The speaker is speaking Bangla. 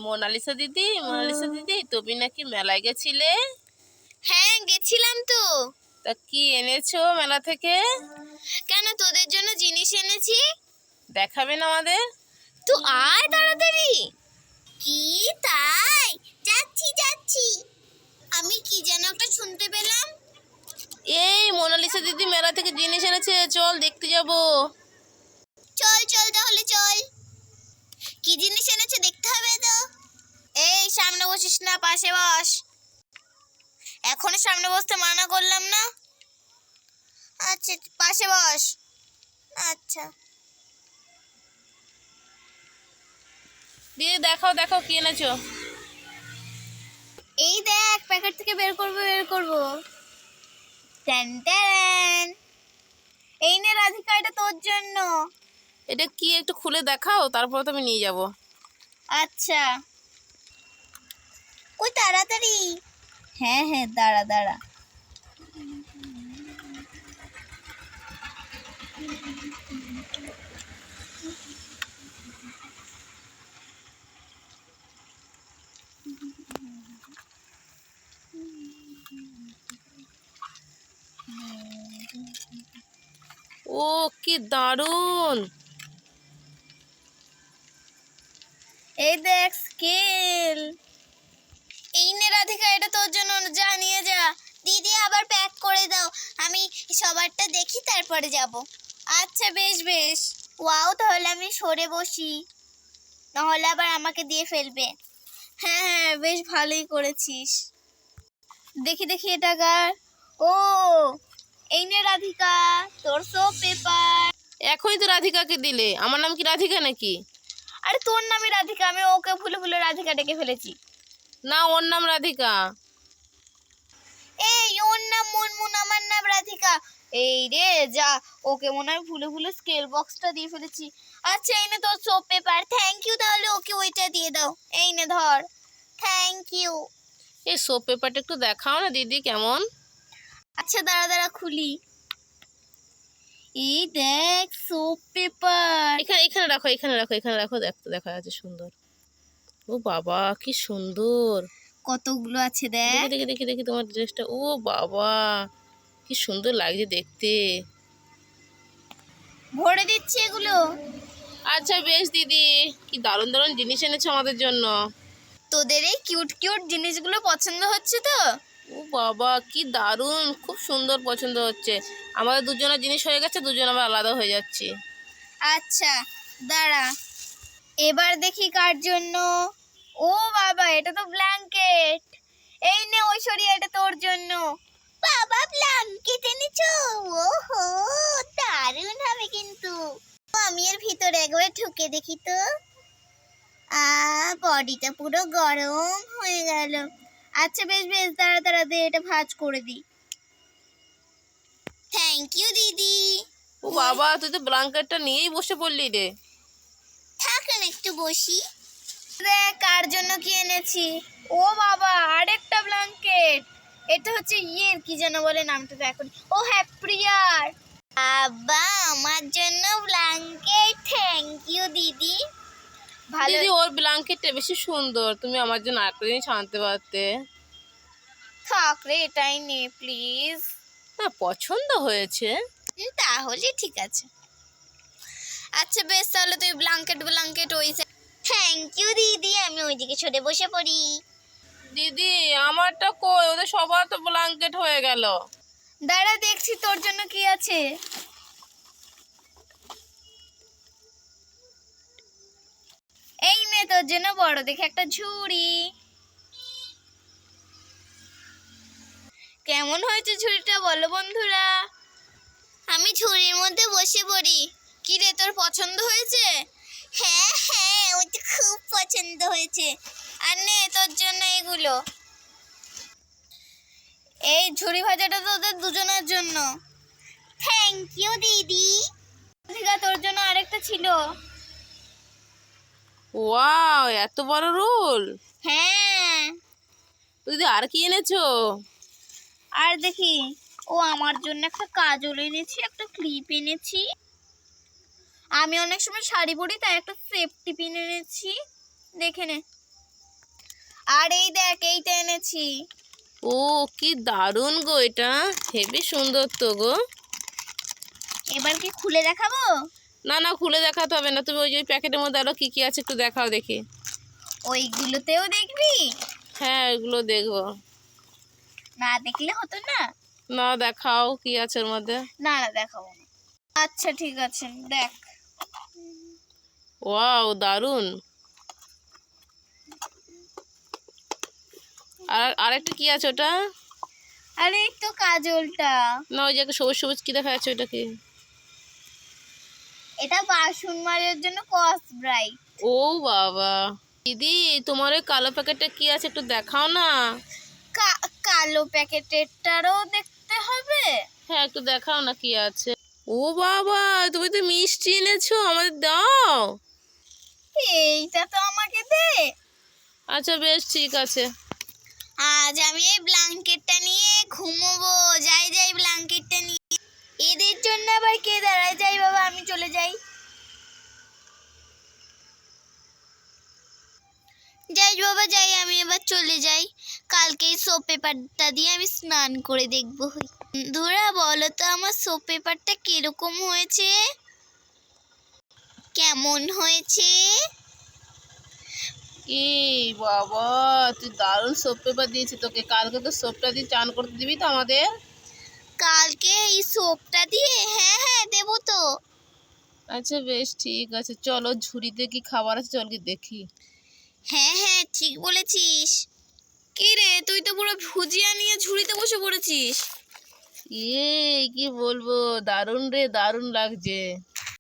মোনালিসা দিদি, মোনালিসা দিদি, তুমি নাকি মেলায় গেছিলে? হ্যাঁ গেছিলাম তো। তা কি এনেছো মেলা থেকে? কেন, তোদের জন্য জিনিস এনেছি। দেখাবেন আমাদের? তো আয় তাড়াতাড়ি। কি তাই? যাচ্ছি যাচ্ছি। আমি কি যেন একটা শুনতে পেলাম। এই মোনালিসা দিদি মেলা থেকে জিনিস এনেছে, চল দেখতে যাব। চল চল তাহলে চল। কি জিনিস এনেছে দেখতে হবে তো। এই সামনে বসিস না, পাশে বস। এখনো সামনে বসতে মানা করলাম না? আচ্ছা পাশে বস। আচ্ছা দিদি দেখাও দেখাও কি এনেছো। এই দেখ, প্যাকেট থেকে বের করব। Tan tan. এই নে রাধিকা, এটা তোর জন্য। এটা কি একটু খুলে দেখাও, তারপর তো আমি নিয়ে যাব। আচ্ছা কই তাড়াতাড়ি। হ্যাঁ হ্যাঁ, দাঁড়া দাঁড়া। ও কি দারুণ! এই দেখ স্কেল। এই নে রাধিকা, এটা তোর জন্য, যা নিয়ে যা। দিদি আবার প্যাক করে দাও, আমি সবারটা দেখি তারপরে যাব। আচ্ছা বেশ বেশ। ওয়াও, তাহলে আমি সরে বসি, নাহলে আবার আমাকে দিয়ে ফেলবে। হ্যাঁ হ্যাঁ, বেশ ভালোই করেছিস। দেখি দেখি এটা কার। ও, এই নে রাধিকা, তোর সোপ পেপার। এখনই তো রাধিকাকে দিলে, আমার নাম কি রাধিকা নাকি? আরে তোর নামই রাধিকা, আমি ওকে ভুলে ভুলে রাধিকা ডেকে ফেলেছি। না, ওর নাম রাধিকা। এই ওর নাম মুনমুন, আমার নাম রাধিকা। এই রে যা, ওকে মনে হয় ভুলে ভুলে স্কেল বক্সটা দিয়ে ফেলেছি। আচ্ছা এই নে তোর সোপ পেপার। থ্যাংক ইউ, তাহলে ওকে ওইটা দিয়ে দাও। এই নে ধর। Thank you. এই সোপ পেপারটা একটু দেখাও না দিদি, কেমন? আচ্ছা দাঁড়া দাঁড়া খুলি। এই দেখ সোপ পেপার। এখানে এখানে রাখো, এখানে রাখো, এখানে রাখো, দেখতে দেখা যাচ্ছে সুন্দর। ও বাবা কি সুন্দর! কতগুলো আছে দেখি দেখ। দেখি দেখি দেখি তোমার ড্রেসটা, ও বাবা কি সুন্দর লাগছে দেখতে। ভরে দিচ্ছি এগুলো। আচ্ছা বেশ দিদি, কি দারুণ দারুণ জিনিস এনেছো আমাদের জন্য। তোদের এই কিউট কিউট জিনিসগুলো পছন্দ হচ্ছে তো? ও বাবা কি দারুণ, খুব সুন্দর পছন্দ হচ্ছে। আমাদের দুজনের জিনিস হয়ে গেছে, দুজন আবার আলাদা হয়ে যাচ্ছি। আচ্ছা দাঁড়া, এবার দেখি কার জন্য। ও বাবা, এটা তো ব্ল্যাঙ্কেট। এই নে ঐশ্বরিয়া, এটা তোর জন্য। বাবা ব্ল্যাঙ্কেট এনেছো? ওহো, দারুণ হবে কিন্তু। আমি এর ভিতরে একবার ঢুকে দেখি তো। বডিটা পুরো গরম হয়ে গেল। আচ্ছা বেশ বেশ, দাঁড়া দাঁড়া, দে এটা ভাঁজ করে দিই। থ্যাংক ইউ দিদি। ও বাবা তুই তো ব্ল্যাঙ্কেটটা নিয়েই বসে পড়লি রে। থাক না একটু বসি। দেখ কার জন্য কি এনেছি। ও বাবা, আরেকটা ব্ল্যাঙ্কেট। এটা হচ্ছে ইয়ের কি যেন বলে নামটা তো এখন। ও হ্যাঁ, প্রিয়ার। বাবা আমার জন্য ব্ল্যাঙ্কেট। থ্যাংক ইউ দিদি। ভালো। দিদি ওর ব্ল্যাঙ্কেটটা বেশি সুন্দর, তুমি আমার জন্য আরেকটা জিনিস আনতে পারতে। থাক রে, এটাই নে প্লিজ। না পছন্দ হয়েছে। তাহলে ঠিক আছে। আচ্ছা বেশ, তাহলে তুই ব্ল্যাঙ্কেট ব্ল্যাঙ্কেট ওই। থ্যাংক ইউ দিদি, আমি ওইদিকে সরে বসে পড়ি। দিদি আমারটা কই, ওদের সবার তো ব্ল্যাঙ্কেট হয়ে গেল। দাঁড়া দেখছি তোর জন্য কি আছে। এই নে তোর জন্য বড় দেখে একটা ঝুড়ি। কেমন হয়েছে ঝুড়িটা বলো বন্ধুরা। আমি ঝুড়ির মধ্যে বসে পড়ি। কি রে, তোর পছন্দ হয়েছে? হ্যাঁ হ্যাঁ, ওটা খুব পছন্দ হয়েছে। আর নে তোর জন্য এগুলো। এই ঝুড়ি ভাজাটা তোদের দুজনের জন্য। থ্যাংক ইউ দিদি। রাধিকা, তোর জন্য আরেকটা ছিল। ওয়াও এত বড় রোল! হ্যাঁ। দিদি আর কি এনেছো? আর দেখি, ও আমার জন্য একটা কাজল এনেছি, একটা ক্লিপ এনেছি। আমি অনেক সময় শাড়ি পরি, তাই একটা সেফটি পিন এনেছি। দেখে নে। আর এই দেখ, এইটা এনেছি। ও কি দারুণ গো, এটা হেবি সুন্দর তো গো। এবার কি খুলে দেখাবো? না না, খুলে দেখাতে হবে না, তুমি ওই যে প্যাকেটের মধ্যে আরো কি কি আছে একটু দেখাও দেখি। ওইগুলোতেও দেখবি? হ্যাঁ, এগুলো দেখবো। না দেখলে হতো না। না, দেখাও কি আছে ওর মধ্যে। না না, দেখাবো না। আচ্ছা ঠিক আছে, দেখ। ওয়াও, দারুণ। আর আরেকটা কি আছে ওটা? আরে এই তো কাজলটা। না, ওই যে একটা সবুজ সবুজ কি দেখা যাচ্ছে, ওটা কি? এটা বাসন মাজার জন্য কস ব্রাইট। ও বাবা, দিদি তোমার ওই কালো প্যাকেটটা কি আছে একটু দেখাও না। কালো প্যাকেটেরটারও দেখতে হবে? হ্যাঁ, একটু দেখাও না কি আছে। ও বাবা, তুমি তো মিষ্টি এনেছো, আমাদের দাও। এইটা তো আমাকে দে। আচ্ছা বেশ, ঠিক আছে। আজ আমি এই ব্ল্যাঙ্কেটটা নিয়ে ঘুমোবো। যাই যাই, ব্ল্যাঙ্কেটটা নিয়ে। এদের জন্য আবার কে দাঁড়ায়? যাই বাবা, আমি চলে যাই। যাই বাবা যাই, আমি এবার চলে যাই। কালকে এই সোপ পেপারটা দিয়ে আমি স্নান করে দেখবো। বন্ধুরা বলো তো, আমার সোপ পেপারটা কিরকম হয়েছে? কেমন হয়েছে? কি বাবা, তুই দারুণ সোপ পেপার দিয়েছি তোকে। কালকে তো সোপটা দিয়ে চান করতে দিবি তো আমাদের? কালকে এই সোপটা দিয়ে? হ্যাঁ হ্যাঁ, দেবো তো। আচ্ছা বেশ, ঠিক আছে, চলো ঝুড়িতে কি খাবার আছে চল কি দেখি। হ্যাঁ হ্যাঁ, ঠিক বলেছিস। কি রে, তুই তো পুরো ভুজিয়া নিয়ে ঝুড়িতে বসে পড়েছিস। কি বলবো, দারুণ রে, দারুণ লাগছে।